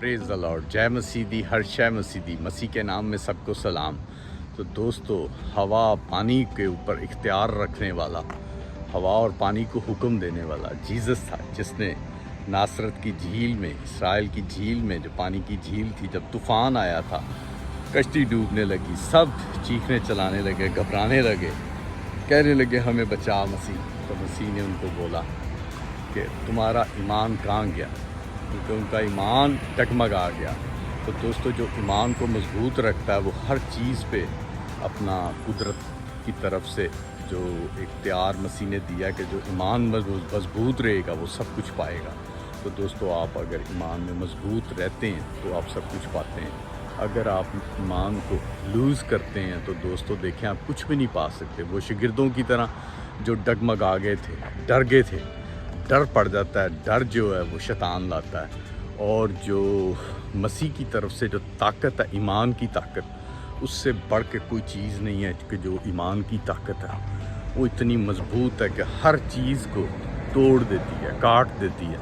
Praise the Lord. जय मसीह दी, हर शय मसीह दी। मसीह के नाम में सबको सलाम। तो दोस्तों, हवा पानी के ऊपर इख्तियार रखने वाला, हवा और पानी को हुक्म देने वाला जीसस था, जिसने नासरत की झील में, इसराइल की झील में, जो पानी की झील थी, जब तूफ़ान आया था, कश्ती डूबने लगी, सब चीखने चलाने लगे, घबराने लगे, कहने लगे हमें बचा मसीह। तो मसीह ने उनको बोला कि तुम्हारा ईमान कहाँ गया, क्योंकि उनका ईमान डगमगा गया। तो दोस्तों, जो ईमान को मजबूत रखता है वो हर चीज़ पे अपना कुदरत की तरफ से जो इख्तियार मसीह ने दिया कि जो ईमान मजबूत रहेगा वो सब कुछ पाएगा। तो दोस्तों, आप अगर ईमान में मजबूत रहते हैं तो आप सब कुछ पाते हैं। अगर आप ईमान को लूज़ करते हैं तो दोस्तों देखें, आप कुछ भी नहीं पा सकते। वो शागिर्दों की तरह जो डगमगा गए थे, डर गए थे, डर पड़ जाता है। डर जो है वो शैतान लाता है, और जो मसीह की तरफ से जो ताकत है, ईमान की ताकत, उससे बढ़ के कोई चीज़ नहीं है। कि जो ईमान की ताकत है वो इतनी मजबूत है कि हर चीज़ को तोड़ देती है, काट देती है।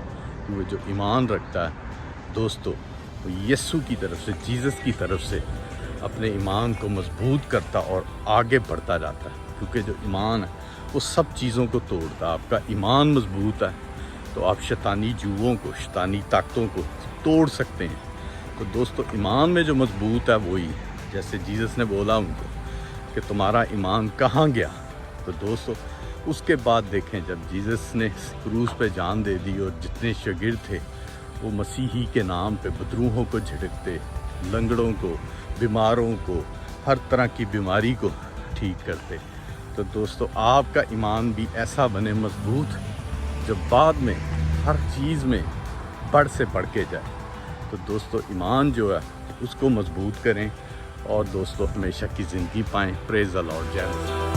वो जो ईमान रखता है दोस्तों, वो यीशु की तरफ से, जीसस की तरफ से अपने ईमान को मजबूत करता और आगे बढ़ता जाता है। क्योंकि जो ईमान है वो सब चीज़ों को तोड़ता है। आपका ईमान मजबूत है तो आप शैतानी जुओं को, शैतानी ताकतों को तोड़ सकते हैं। तो दोस्तों, ईमान में जो मजबूत है वही, जैसे जीसस ने बोला उनको कि तुम्हारा ईमान कहाँ गया। तो दोस्तों, उसके बाद देखें, जब जीसस ने क्रूस पे जान दे दी और जितने शागिर्द थे वो मसीही के नाम पे बदरूहों को झिड़कते, लंगड़ों को, बीमारों को, हर तरह की बीमारी को ठीक करते। तो दोस्तों, आपका ईमान भी ऐसा बने मजबूत, जब बाद में हर चीज़ में बढ़ से बढ़ के जाए। तो दोस्तों, ईमान जो है उसको मजबूत करें और दोस्तों हमेशा की ज़िंदगी पाएँ। Praise the Lord. जय मसीह।